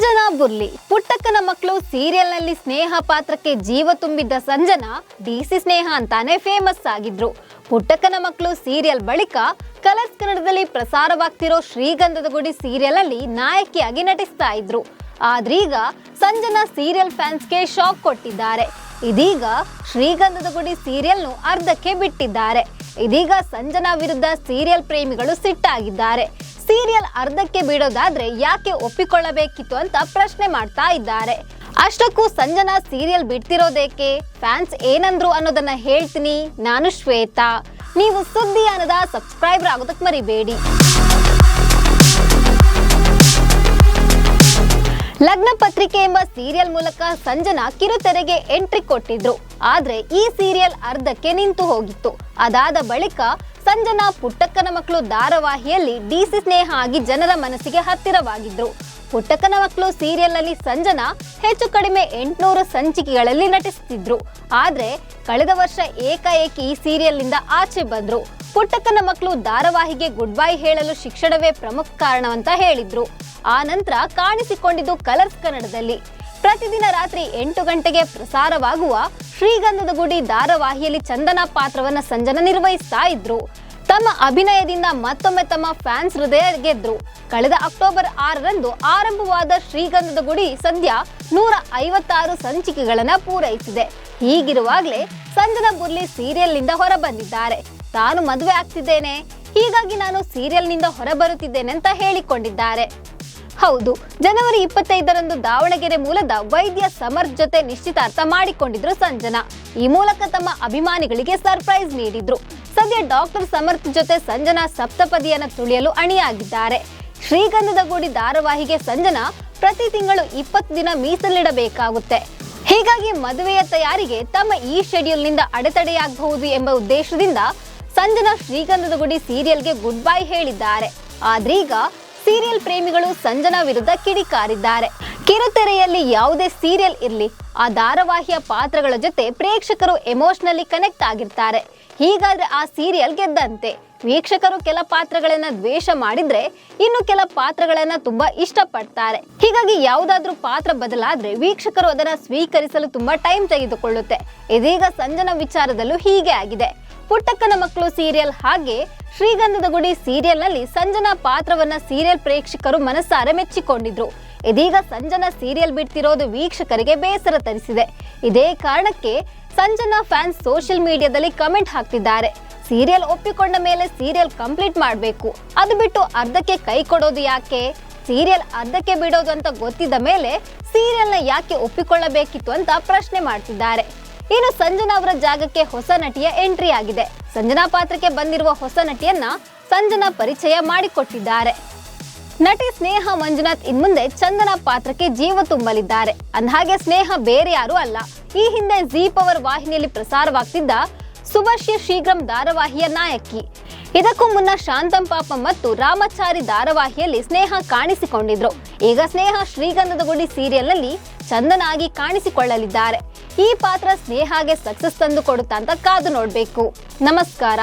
ಸಂಜನಾ ಬುರ್ಲಿ ಪುಟ್ಟಕ್ಕನ ಮಕ್ಕಳು ಸೀರಿಯಲ್ನಲ್ಲಿ ಸ್ನೇಹ ಪಾತ್ರಕ್ಕೆ ಜೀವ ತುಂಬಿದ್ದ ಸಂಜನಾ ಡಿಸಿ ಸ್ನೇಹ ಅಂತಾನೆ ಫೇಮಸ್ ಆಗಿದ್ರು. ಪುಟ್ಟಕ್ಕನ ಮಕ್ಕಳು ಸೀರಿಯಲ್ ಬಳಿಕ ಕಲರ್ಸ್ ಕನ್ನಡದಲ್ಲಿ ಪ್ರಸಾರವಾಗ್ತಿರೋ ಶ್ರೀಗಂಧದ ಗುಡಿ ಸೀರಿಯಲ್ ಅಲ್ಲಿ ನಾಯಕಿಯಾಗಿ ನಟಿಸ್ತಾ ಇದ್ರು. ಆದ್ರೀಗ ಸಂಜನಾ ಸೀರಿಯಲ್ ಫ್ಯಾನ್ಸ್ಗೆ ಶಾಕ್ ಕೊಟ್ಟಿದ್ದಾರೆ. ಇದೀಗ ಶ್ರೀಗಂಧದ ಗುಡಿ ಸೀರಿಯಲ್ನು ಅರ್ಧಕ್ಕೆ ಬಿಟ್ಟಿದ್ದಾರೆ. ಇದೀಗ ಸಂಜನಾ ವಿರುದ್ಧ ಸೀರಿಯಲ್ ಪ್ರೇಮಿಗಳು ಸಿಟ್ಟಾಗಿದ್ದಾರೆ. ಸೀರಿಯಲ್ ಅರ್ಧಕ್ಕೆ ಬಿಡೋದಾದ್ರೆ ಯಾಕೆ ಒಪ್ಪಿಕೊಳ್ಳಬೇಕಿತ್ತು ಅಂತ ಪ್ರಶ್ನೆ ಮಾಡ್ತಾ ಇದ್ದಾರೆ. ಅಷ್ಟಕ್ಕೂ ಸಂಜನಾ ಸೀರಿಯಲ್ ಬಿಡ್ತಿರೋದೇಕೆ, ಫ್ಯಾನ್ಸ್ ಏನಂದ್ರು ಅನ್ನೋದನ್ನ ಹೇಳ್ತೀನಿ. ನಾನು ಶ್ವೇತಾ. ನೀವು ಸುದ್ದಿಯಾನದ ಸಬ್ಸ್ಕ್ರೈಬರ್ ಆಗೋದಕ್ಕೆ ಮರಿಬೇಡಿ. ಲಗ್ನ ಪತ್ರಿಕೆ ಎಂಬ ಸೀರಿಯಲ್ ಮೂಲಕ ಸಂಜನಾ ಕಿರುತೆರೆಗೆ ಎಂಟ್ರಿ ಕೊಟ್ಟಿದ್ರು. ಆದ್ರೆ ಈ ಸೀರಿಯಲ್ ಅರ್ಧಕ್ಕೆ ನಿಂತು ಹೋಗಿತ್ತು. ಅದಾದ ಬಳಿಕ ಸಂಜನಾ ಪುಟ್ಟಕ್ಕನ ಮಕ್ಕಳು ಧಾರಾವಾಹಿಯಲ್ಲಿ ಡಿಸಿ ಸ್ನೇಹ ಆಗಿ ಜನರ ಮನಸ್ಸಿಗೆ ಹತ್ತಿರವಾಗಿದ್ರು. ಪುಟ್ಟಕ್ಕನ ಮಕ್ಕಳು ಸೀರಿಯಲ್ ನಲ್ಲಿ ಸಂಜನಾ ಹೆಚ್ಚು ಕಡಿಮೆ 800 ಸಂಚಿಕೆಗಳಲ್ಲಿ ನಟಿಸುತ್ತಿದ್ರು. ಆದ್ರೆ ಕಳೆದ ವರ್ಷ ಏಕಾಏಕಿ ಈ ಸೀರಿಯಲ್ ನಿಂದ ಆಚೆ ಬಂದ್ರು. ಪುಟ್ಟಕ್ಕನ ಮಕ್ಕಳು ಧಾರಾವಾಹಿಗೆ ಗುಡ್ ಬೈ ಹೇಳಲು ಶಿಕ್ಷಣವೇ ಪ್ರಮುಖ ಕಾರಣವಂತ ಹೇಳಿದ್ರು. ಆ ನಂತರ ಕಾಣಿಸಿಕೊಂಡಿದ್ದು ಕಲರ್ಸ್ ಕನ್ನಡದಲ್ಲಿ. ಪ್ರತಿದಿನ ರಾತ್ರಿ 8 ಗಂಟೆಗೆ ಪ್ರಸಾರವಾಗುವ ಶ್ರೀಗಂಧದ ಗುಡಿ ಧಾರಾವಾಹಿಯಲ್ಲಿ ಚಂದನಾ ಪಾತ್ರವನ್ನ ಸಂಜನಾ ನಿರ್ವಹಿಸ್ತಾ ಇದ್ರು. ತಮ್ಮ ಅಭಿನಯದಿಂದ ಮತ್ತೊಮ್ಮೆ ತಮ್ಮ ಫ್ಯಾನ್ಸ್ ಹೃದಯ ಗೆದ್ರು. ಕಳೆದ ಅಕ್ಟೋಬರ್ 6ರಂದು ಆರಂಭವಾದ ಶ್ರೀಗಂಧದ ಗುಡಿ ಸದ್ಯ 156 ಸಂಚಿಕೆಗಳನ್ನ ಪೂರೈಸಿದೆ. ಹೀಗಿರುವಾಗಲೇ ಸಂಜನಾ ಬುರ್ಲಿ ಸೀರಿಯಲ್ ನಿಂದ ಹೊರ ಬಂದಿದ್ದಾರೆ. ತಾನು ಮದುವೆ ಆಗ್ತಿದ್ದೇನೆ, ಹೀಗಾಗಿ ನಾನು ಸೀರಿಯಲ್ ನಿಂದ ಹೊರ ಬರುತ್ತಿದ್ದೇನೆ ಅಂತ ಹೇಳಿಕೊಂಡಿದ್ದಾರೆ. ಹೌದು, ಜನವರಿ 25ರಂದು ದಾವಣಗೆರೆ ಮೂಲದ ವೈದ್ಯ ಸಮರ್ಥ್ ಜೊತೆ ನಿಶ್ಚಿತಾರ್ಥ ಮಾಡಿಕೊಂಡಿದ್ರು ಸಂಜನಾ. ಈ ಮೂಲಕ ತಮ್ಮ ಅಭಿಮಾನಿಗಳಿಗೆ ಸರ್ಪ್ರೈಸ್ ನೀಡಿದ್ರು. ಸದ್ಯ ಡಾಕ್ಟರ್ ಸಮರ್ಥ್ ಜೊತೆ ಸಂಜನಾ ಸಪ್ತಪದಿಯನ್ನ ತುಳಿಯಲು ಅಣಿಯಾಗಿದ್ದಾರೆ. ಶ್ರೀಗಂಧದ ಗುಡಿ ಧಾರಾವಾಹಿಗೆ ಸಂಜನಾ ಪ್ರತಿ ತಿಂಗಳು 20 ದಿನ ಮೀಸಲಿಡಬೇಕಾಗುತ್ತೆ. ಹೀಗಾಗಿ ಮದುವೆಯ ತಯಾರಿಗೆ ತಮ್ಮ ಈ ಶೆಡ್ಯೂಲ್ ನಿಂದ ಅಡೆತಡೆಯಾಗಬಹುದು ಎಂಬ ಉದ್ದೇಶದಿಂದ ಸಂಜನಾ ಶ್ರೀಗಂಧದ ಗುಡಿ ಸೀರಿಯಲ್ಗೆ ಗುಡ್ ಬೈ ಹೇಳಿದ್ದಾರೆ. ಆದ್ರೀಗ ಸೀರಿಯಲ್ ಪ್ರೇಮಿಗಳು ಸಂಜನಾ ವಿರುದ್ಧ ಕಿಡಿಕಾರಿದ್ದಾರೆ. ಕಿರುತೆರೆಯಲ್ಲಿ ಯಾವುದೇ ಸೀರಿಯಲ್ ಇರ್ಲಿ, ಆ ಧಾರಾವಾಹಿಯ ಪಾತ್ರಗಳ ಜೊತೆ ಪ್ರೇಕ್ಷಕರು ಎಮೋಷನಲಿ ಕನೆಕ್ಟ್ ಆಗಿರ್ತಾರೆ. ಹೀಗಾದ್ರೆ ಆ ಸೀರಿಯಲ್ ಗೆದ್ದಂತೆ. ವೀಕ್ಷಕರು ಕೆಲ ಪಾತ್ರಗಳನ್ನ ದ್ವೇಷ ಮಾಡಿದ್ರೆ ಇನ್ನು ಕೆಲ ಪಾತ್ರಗಳನ್ನ ತುಂಬಾ ಇಷ್ಟಪಡ್ತಾರೆ. ಹೀಗಾಗಿ ಯಾವುದಾದ್ರೂ ಪಾತ್ರ ಬದಲಾದ್ರೆ ವೀಕ್ಷಕರು ಅದನ್ನ ಸ್ವೀಕರಿಸಲು ತುಂಬಾ ಟೈಮ್ ತೆಗೆದುಕೊಳ್ಳುತ್ತೆ. ಇದೀಗ ಸಂಜನಾ ವಿಚಾರದಲ್ಲೂ ಹೀಗೆ ಆಗಿದೆ. ಪುಟ್ಟಕ್ಕನ ಮಕ್ಕಳು ಸೀರಿಯಲ್ ಹಾಗೆ ಶ್ರೀಗಂಧದ ಗುಡಿ ಸೀರಿಯಲ್ ನಲ್ಲಿ ಸಂಜನಾ ಪಾತ್ರವನ್ನ ಸೀರಿಯಲ್ ಪ್ರೇಕ್ಷಕರು ಮನಸಾರೆ ಮೆಚ್ಚಿಕೊಂಡಿದ್ರು. ಇದೀಗ ಸಂಜನಾ ಸೀರಿಯಲ್ ಬಿಡ್ತಿರೋದು ವೀಕ್ಷಕರಿಗೆ ಬೇಸರ ತರಿಸಿದೆ. ಇದೇ ಕಾರಣಕ್ಕೆ ಸಂಜನಾ ಫ್ಯಾನ್ಸ್ ಸೋಷಿಯಲ್ ಮೀಡಿಯಾದಲ್ಲಿ ಕಮೆಂಟ್ ಹಾಕ್ತಿದ್ದಾರೆ. ಸೀರಿಯಲ್ ಒಪ್ಪಿಕೊಂಡ ಮೇಲೆ ಸೀರಿಯಲ್ ಕಂಪ್ಲೀಟ್ ಮಾಡಬೇಕು, ಅದು ಬಿಟ್ಟು ಅರ್ಧಕ್ಕೆ ಕೈ ಕೊಡೋದು ಯಾಕೆ? ಸೀರಿಯಲ್ ಅರ್ಧಕ್ಕೆ ಬಿಡೋದು ಅಂತ ಗೊತ್ತಿದ್ದ ಮೇಲೆ ಸೀರಿಯಲ್ನ ಯಾಕೆ ಒಪ್ಪಿಕೊಳ್ಳಬೇಕಿತ್ತು ಅಂತ ಪ್ರಶ್ನೆ ಮಾಡ್ತಿದ್ದಾರೆ. ಇನ್ನು ಸಂಜನಾ ಅವರ ಜಾಗಕ್ಕೆ ಹೊಸ ನಟಿಯ ಎಂಟ್ರಿ ಆಗಿದೆ. ಸಂಜನಾ ಪಾತ್ರಕ್ಕೆ ಬಂದಿರುವ ಹೊಸ ನಟಿಯನ್ನ ಸಂಜನಾ ಪರಿಚಯ ಮಾಡಿಕೊಟ್ಟಿದ್ದಾರೆ. ನಟಿ ಸ್ನೇಹ ಮಂಜುನಾಥ್ ಇನ್ಮುಂದೆ ಚಂದನಾ ಪಾತ್ರಕ್ಕೆ ಜೀವ ತುಂಬಲಿದ್ದಾರೆ. ಅಂದಹಾಗೆ ಸ್ನೇಹ ಬೇರೆ ಯಾರೂ ಅಲ್ಲ, ಈ ಹಿಂದೆ ಜೀ ಪವರ್ ವಾಹಿನಿಯಲ್ಲಿ ಪ್ರಸಾರವಾಗ್ತಿದ್ದ ಸುಭಾಷ್ಯ ಶೀಘ್ರಂ ಧಾರಾವಾಹಿಯ ನಾಯಕಿ. ಇದಕ್ಕೂ ಮುನ್ನ ಶಾಂತಂ ಪಾಪಂ ಮತ್ತು ರಾಮಚಾರಿ ಧಾರಾವಾಹಿಯಲ್ಲಿ ಸ್ನೇಹ ಕಾಣಿಸಿಕೊಂಡಿದ್ರು. ಈಗ ಸ್ನೇಹ ಶ್ರೀಗಂಧದ ಗುಡಿ ಸೀರಿಯಲ್ ನಲ್ಲಿ ಚಂದನಾ ಆಗಿ ಕಾಣಿಸಿಕೊಳ್ಳಲಿದ್ದಾರೆ. ಈ ಪಾತ್ರ ಸ್ನೇಹಾಗೆ ಸಕ್ಸಸ್ ತಂದು ಕೊಡುತ್ತಾ ಅಂತ ಕಾದು ನೋಡ್ಬೇಕು. ನಮಸ್ಕಾರ.